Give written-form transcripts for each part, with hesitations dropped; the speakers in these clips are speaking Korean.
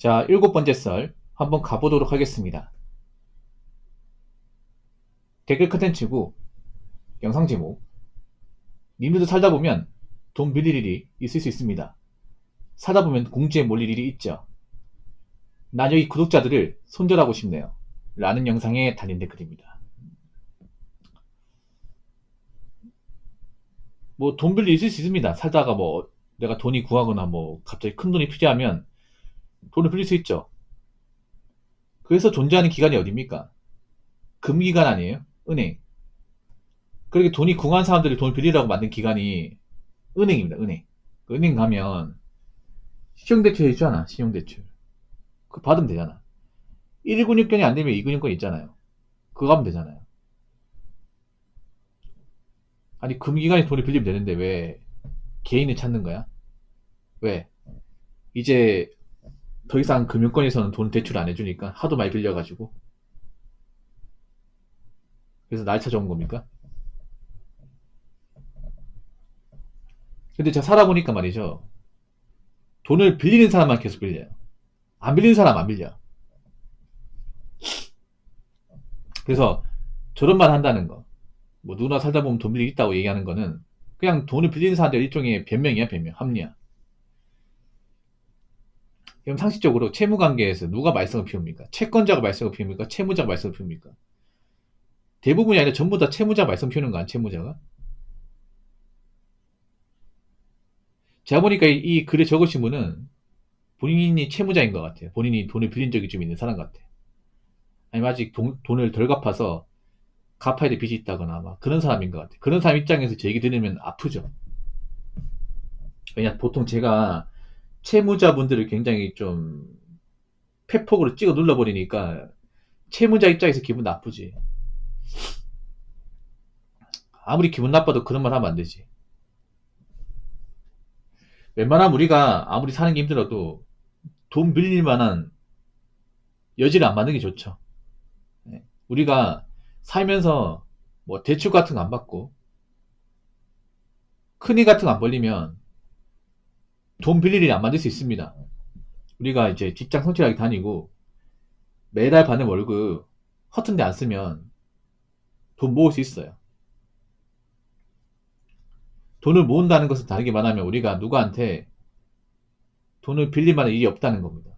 자, 7번째 썰 한번 가보도록 하겠습니다. 댓글 컨텐츠고 영상 제목. 님들도 살다 보면 돈 빌릴 일이 있을 수 있습니다. 사다 보면 공주에 몰릴 일이 있죠. 난 여기 구독자들을 손절하고 싶네요. 라는 영상에 달린 댓글입니다. 뭐 돈 빌릴 일 있을 수 있습니다. 살다가 뭐 내가 돈이 구하거나 뭐 갑자기 큰 돈이 필요하면 돈을 빌릴 수 있죠. 그래서 존재하는 기관이 어딥니까? 금기관 아니에요? 은행. 그렇게 돈이 궁한 사람들이 돈을 빌리라고 만든 기관이 은행입니다. 은행. 그 은행 가면 신용대출 해주잖아. 신용대출. 그거 받으면 되잖아. 1근육권이 안 되면 2근육권 있잖아요. 그거 하면 되잖아요. 아니 금기관이 돈을 빌리면 되는데 왜 개인을 찾는 거야? 왜? 이제 더 이상 금융권에서는 돈 대출 안 해주니까 하도 많이 빌려가지고 그래서 날 찾아온 겁니까? 근데 제가 살아보니까 말이죠. 돈을 빌리는 사람만 계속 빌려요. 안 빌리는 사람 안 빌려. 그래서 저런 말 한다는 거. 뭐 누구나 살다 보면 돈 빌릴 일 있다고 얘기하는 거는 그냥 돈을 빌리는 사람들 일종의 변명이야, 변명, 합리화. 그럼 상식적으로 채무관계에서 누가 말썽을 피웁니까? 채권자가 말썽을 피웁니까? 채무자가 말썽을 피웁니까? 대부분이 아니라 전부 다 채무자가 말썽 피우는 거 아니야, 채무자가? 제가 보니까 이 글에 적으신 분은 본인이 채무자인 것 같아요. 본인이 돈을 빌린 적이 좀 있는 사람 같아. 아니면 아직 돈을 덜 갚아서 갚아야 될 빚이 있다거나 막 그런 사람인 것 같아. 그런 사람 입장에서 제 얘기 들으면 아프죠. 왜냐, 보통 제가 채무자분들을 굉장히 좀 패폭으로 찍어 눌러버리니까 채무자 입장에서 기분 나쁘지. 아무리 기분 나빠도 그런 말 하면 안 되지. 웬만하면 우리가 아무리 사는 게 힘들어도 돈 빌릴 만한 여지를 안 만드는 게 좋죠. 네. 우리가 살면서 뭐 대출 같은 거 안 받고 큰일 같은 거 안 벌리면 돈 빌릴 일이 안 만들 수 있습니다. 우리가 이제 직장 성실하게 다니고 매달 받는 월급 허튼 데 안 쓰면 돈 모을 수 있어요. 돈을 모은다는 것은 다르게 말하면 우리가 누구한테 돈을 빌릴 만한 일이 없다는 겁니다.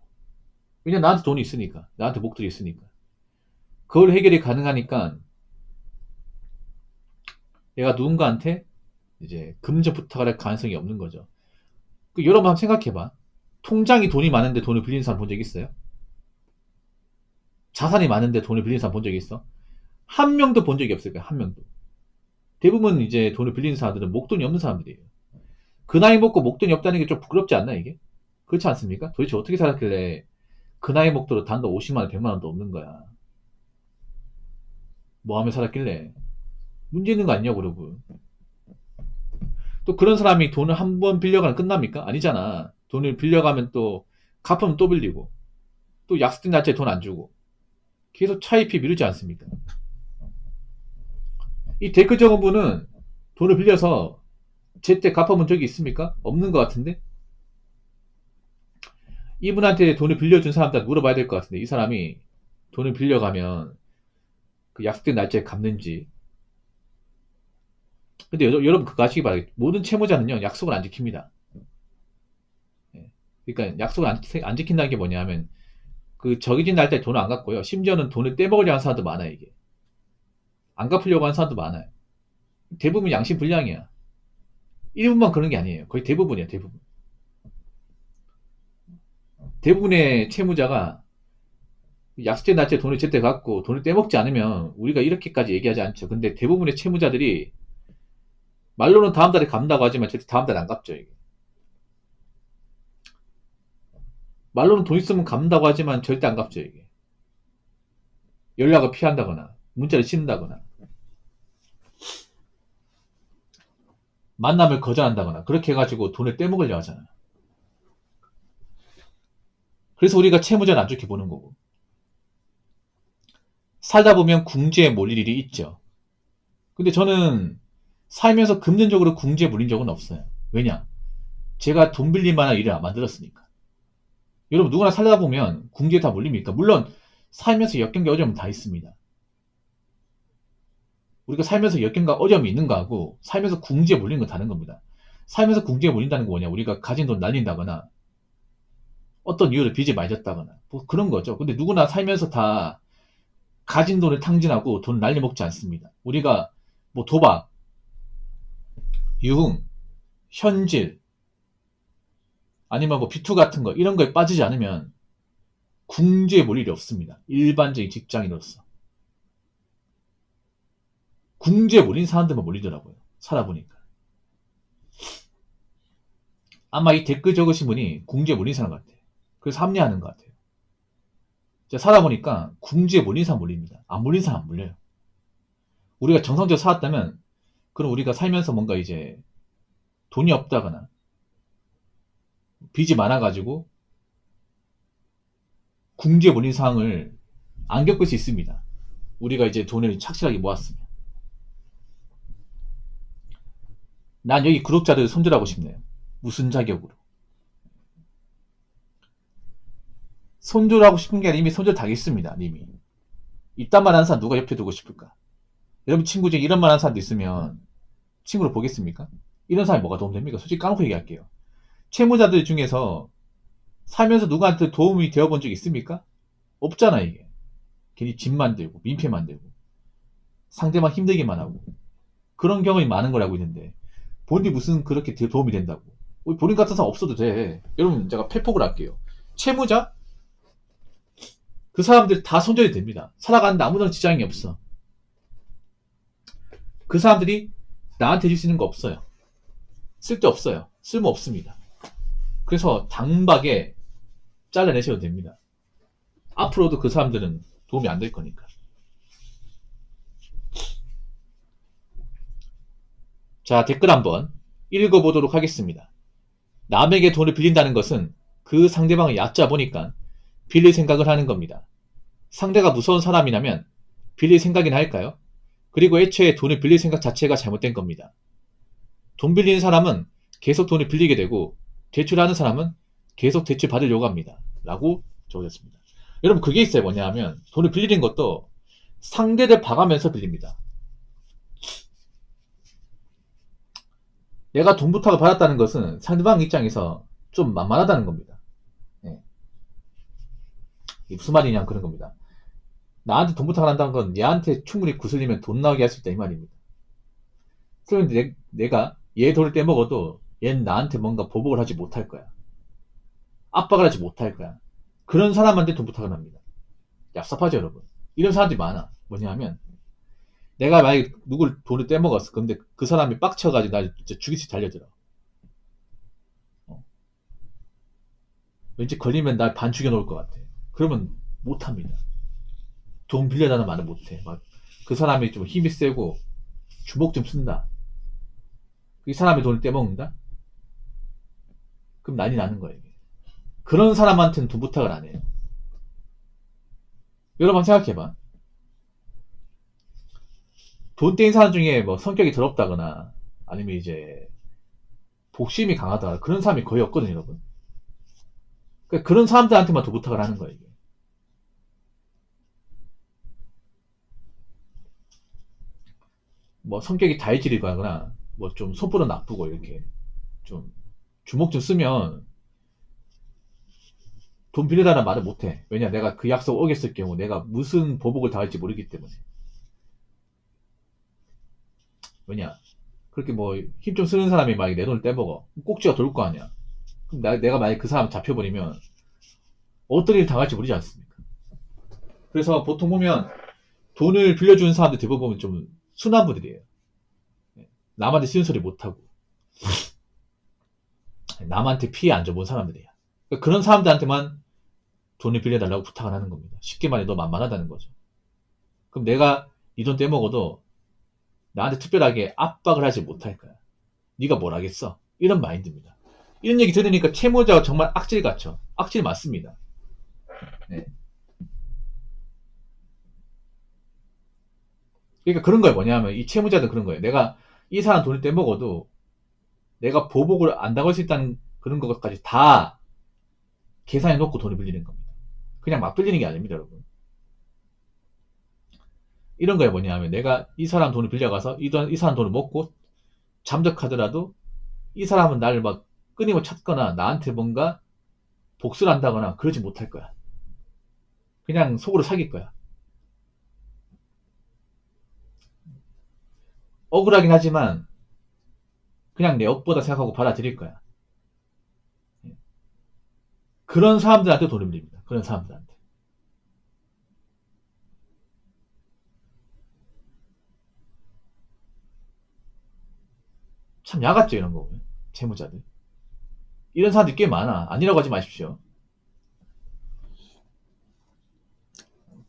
왜냐면 나한테 돈이 있으니까. 나한테 목돈이 있으니까. 그걸 해결이 가능하니까 내가 누군가한테 이제 금전 부탁을 할 가능성이 없는 거죠. 여러분 한번 생각해봐. 통장이 돈이 많은데 돈을 빌리는 사람 본 적 있어요? 자산이 많은데 돈을 빌리는 사람 본 적 있어? 한 명도 본 적이 없을 거야. 한 명도. 대부분 이제 돈을 빌리는 사람들은 목돈이 없는 사람들이에요. 그 나이 먹고 목돈이 없다는 게 좀 부끄럽지 않나 이게? 그렇지 않습니까? 도대체 어떻게 살았길래 그 나이 먹도록 단돈 50만원 100만원도 없는 거야. 뭐 하며 살았길래 문제 있는 거 아니냐고. 그러고 또 그런 사람이 돈을 한 번 빌려가면 끝납니까? 아니잖아. 돈을 빌려가면 또 갚으면 또 빌리고 또 약속된 날짜에 돈 안 주고 계속 차입이 미루지 않습니까? 이 댓글 적은 분은 돈을 빌려서 제때 갚아본 적이 있습니까? 없는 것 같은데? 이분한테 돈을 빌려준 사람한테 물어봐야 될 것 같은데, 이 사람이 돈을 빌려가면 그 약속된 날짜에 갚는지. 근데 여러분 그거 아시기 바라겠죠. 모든 채무자는요, 약속을 안 지킵니다. 예. 그러니까 약속을 안 지킨다는 게 뭐냐면, 그 정해진 날짜에 돈을 안 갚고요. 심지어는 돈을 떼먹으려 하는 사람도 많아요, 이게. 안 갚으려고 하는 사람도 많아요. 대부분 양심 불량이야. 일부분만 그런 게 아니에요. 거의 대부분이야, 대부분. 대부분의 채무자가 약속된 날짜에 돈을 제때 갚고 돈을 떼먹지 않으면 우리가 이렇게까지 얘기하지 않죠. 근데 대부분의 채무자들이 말로는 다음 달에 갚는다고 하지만 절대 다음 달에 안 갚죠. 이게. 말로는 돈 있으면 갚는다고 하지만 절대 안 갚죠. 이게. 연락을 피한다거나 문자를 씹는다거나 만남을 거절한다거나 그렇게 해가지고 돈을 떼먹으려 하잖아. 그래서 우리가 채무자는 안 좋게 보는 거고. 살다 보면 궁지에 몰릴 일이 있죠. 근데 저는 살면서 금전적으로 궁지에 몰린 적은 없어요. 왜냐? 제가 돈 빌릴 만한 일을 안 만들었으니까. 여러분 누구나 살다 보면 궁지에 다 몰립니까? 물론 살면서 역경과 어려움은 다 있습니다. 우리가 살면서 역경과 어려움이 있는 거하고 살면서 궁지에 몰리는 건 다른 겁니다. 살면서 궁지에 몰린다는 거 뭐냐? 우리가 가진 돈 날린다거나 어떤 이유로 빚이 많이 졌다거나 뭐 그런 거죠. 근데 누구나 살면서 다 가진 돈을 탕진하고 돈 날려먹지 않습니다. 우리가 뭐 도박, 유흥, 현질, 아니면 뭐 비투 같은 거 이런 거에 빠지지 않으면 궁지에 몰 일이 없습니다. 일반적인 직장인으로서. 궁지에 몰린 사람들만 몰리더라고요. 살아보니까. 아마 이 댓글 적으신 분이 궁지에 몰린 사람 같아요. 그래서 합리화하는 것 같아요. 제가 살아보니까 궁지에 몰린 사람 몰립니다. 안 몰린 사람 안 몰려요. 우리가 정상적으로 살았다면 그럼 우리가 살면서 뭔가 이제 돈이 없다거나 빚이 많아가지고 궁지에 몰린 상황을 안 겪을 수 있습니다. 우리가 이제 돈을 착실하게 모았으면. 난 여기 구독자들 손절하고 싶네요. 무슨 자격으로? 손절하고 싶은 게 아니라 이미 손절 당했습니다. 이미. 이딴 말 하는 사람 누가 옆에 두고 싶을까? 여러분 친구 중에 이런 말 하는 사람도 있으면 친구로 보겠습니까? 이런 사람이 뭐가 도움됩니까? 솔직히 까놓고 얘기할게요. 채무자들 중에서 살면서 누구한테 도움이 되어본 적 있습니까? 없잖아 이게. 괜히 집 만들고 민폐 만들고 상대방 힘들게만 하고 그런 경험이 많은 걸 알고 있는데 본인이 무슨 그렇게 도움이 된다고. 본인 같은 사람 없어도 돼. 여러분 제가 팩폭을 할게요. 채무자? 그 사람들 다 손절이 됩니다. 살아가는데 아무런 지장이 없어. 그 사람들이 나한테 줄 수 있는 거 없어요. 쓸데 없어요. 쓸모 없습니다. 그래서 당박에 잘라내셔도 됩니다. 앞으로도 그 사람들은 도움이 안 될 거니까. 자, 댓글 한번 읽어보도록 하겠습니다. 남에게 돈을 빌린다는 것은 그 상대방을 얕잡으니까 빌릴 생각을 하는 겁니다. 상대가 무서운 사람이라면 빌릴 생각이나 할까요? 그리고 애초에 돈을 빌릴 생각 자체가 잘못된 겁니다. 돈 빌리는 사람은 계속 돈을 빌리게 되고 대출하는 사람은 계속 대출 받으려고 합니다. 라고 적어졌습니다. 여러분 그게 있어요. 뭐냐 하면 돈을 빌리는 것도 상대를 봐가면서 빌립니다. 내가 돈 부탁을 받았다는 것은 상대방 입장에서 좀 만만하다는 겁니다. 네. 이게 무슨 말이냐 그런 겁니다. 나한테 돈 부탁을 한다는 건 얘한테 충분히 구슬리면 돈 나오게 할 수 있다 이 말입니다. 그런데 내가 얘 돈을 떼먹어도 얘는 나한테 뭔가 보복을 하지 못할 거야. 압박을 하지 못할 거야. 그런 사람한테 돈 부탁을 합니다. 얍삽하죠 여러분. 이런 사람들이 많아. 뭐냐 하면 내가 만약에 누굴 돈을 떼먹었어. 근데 그 사람이 빡쳐가지고 날 진짜 죽이듯이 달려들어. 왠지 걸리면 날 반 죽여놓을 것 같아. 그러면 못합니다. 돈 빌려달라는 말을 못해. 막 그 사람이 좀 힘이 세고 주먹 좀 쓴다. 이 사람의 돈을 떼먹는다? 그럼 난리 나는 거예요. 그런 사람한테는 돈 부탁을 안 해요. 여러분 생각해봐. 돈 떼인 사람 중에 뭐 성격이 더럽다거나 아니면 이제 복심이 강하다거나 그런 사람이 거의 없거든요, 여러분. 그러니까 그런 사람들한테만 돈 부탁을 하는 거예요, 이게. 뭐 성격이 다이질이거나 뭐 좀 손버릇 나쁘고 이렇게 좀 주먹 좀 쓰면 돈 빌려달라는 말을 못해. 왜냐 내가 그 약속 어겼을 경우 내가 무슨 보복을 당할지 모르기 때문에. 왜냐 그렇게 뭐 힘 좀 쓰는 사람이 만약에 내 돈을 떼먹어 꼭지가 돌 거 아니야. 그럼 내가 만약에 그 사람 잡혀버리면 어떤 일을 당할지 모르지 않습니까? 그래서 보통 보면 돈을 빌려주는 사람들 대부분 좀 순한 분들이에요. 남한테 싫은 소리 못하고 남한테 피해 안 줘본 사람들이에요. 그러니까 그런 사람들한테만 돈을 빌려달라고 부탁을 하는 겁니다. 쉽게 말해 너 만만하다는 거죠. 그럼 내가 이 돈 떼먹어도 나한테 특별하게 압박을 하지 못할 거야. 네가 뭘 하겠어? 이런 마인드입니다. 이런 얘기 들으니까 채무자가 정말 악질 같죠? 악질 맞습니다. 네. 그러니까 그런 거예요. 뭐냐면 이 채무자도 그런 거예요. 내가 이 사람 돈을 떼먹어도 내가 보복을 안 당할 수 있다는 그런 것까지 다 계산해 놓고 돈을 빌리는 겁니다. 그냥 막 빌리는 게 아닙니다, 여러분. 이런 거에 뭐냐면 내가 이 사람 돈을 빌려가서 이 사람 돈을 먹고 잠적하더라도 이 사람은 나를 막 끊임없이 찾거나 나한테 뭔가 복수를 한다거나 그러지 못할 거야. 그냥 속으로 사귈 거야. 억울하긴 하지만 그냥 내 업보다 생각하고 받아들일 거야. 그런 사람들한테 돈을 빌립니다. 그런 사람들한테. 참 야같죠, 이런 거 보면. 채무자들. 이런 사람들이 꽤 많아. 아니라고 하지 마십시오.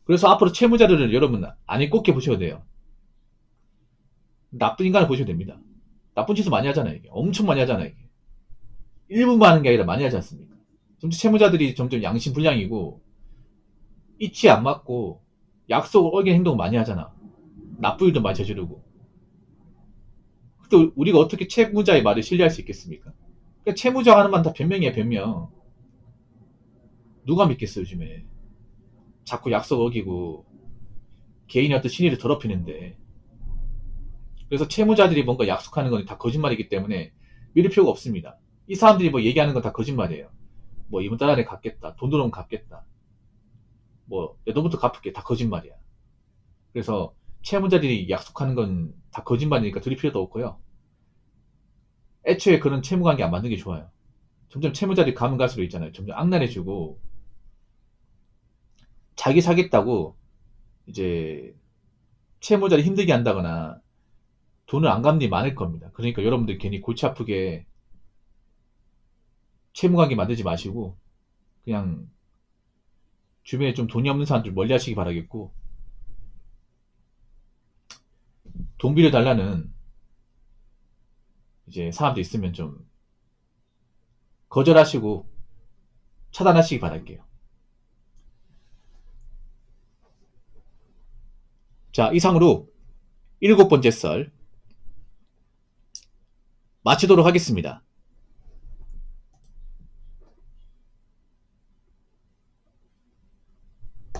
그래서 앞으로 채무자들을 여러분 안에 꼽게 보셔도 돼요. 나쁜 인간을 보셔도 됩니다. 나쁜 짓을 많이 하잖아요, 이게. 엄청 많이 하잖아요, 이게. 일부만 하는 게 아니라 많이 하지 않습니까? 점점 채무자들이 점점 양심불량이고, 이치 안 맞고, 약속을 어기는 행동을 많이 하잖아. 나쁜 일도 많이 저지르고. 또 우리가 어떻게 채무자의 말을 신뢰할 수 있겠습니까? 그러니까 채무자 하는 말 다 변명이야, 변명. 누가 믿겠어, 요즘에. 자꾸 약속 어기고, 개인의 어떤 신의를 더럽히는데. 그래서 채무자들이 뭔가 약속하는 건 다 거짓말이기 때문에 믿을 필요가 없습니다. 이 사람들이 뭐 얘기하는 건 다 거짓말이에요. 뭐 이번 달 안에 갚겠다. 돈 들어오면 갚겠다. 뭐 내 돈부터 갚을게. 다 거짓말이야. 그래서 채무자들이 약속하는 건 다 거짓말이니까 들을 필요도 없고요. 애초에 그런 채무관계 안 만드는 게 좋아요. 점점 채무자들이 가면 갈수록 있잖아요. 점점 악랄해지고 자기 사겠다고 이제 채무자를 힘들게 한다거나 돈을 안 갚는 일이 많을 겁니다. 그러니까 여러분들 괜히 골치 아프게 채무관계 만들지 마시고 그냥 주변에 좀 돈이 없는 사람들 멀리 하시기 바라겠고, 돈 빌려달라는 이제 사람들 있으면 좀 거절하시고 차단하시기 바랄게요. 자, 이상으로 7번째 썰 마치도록 하겠습니다.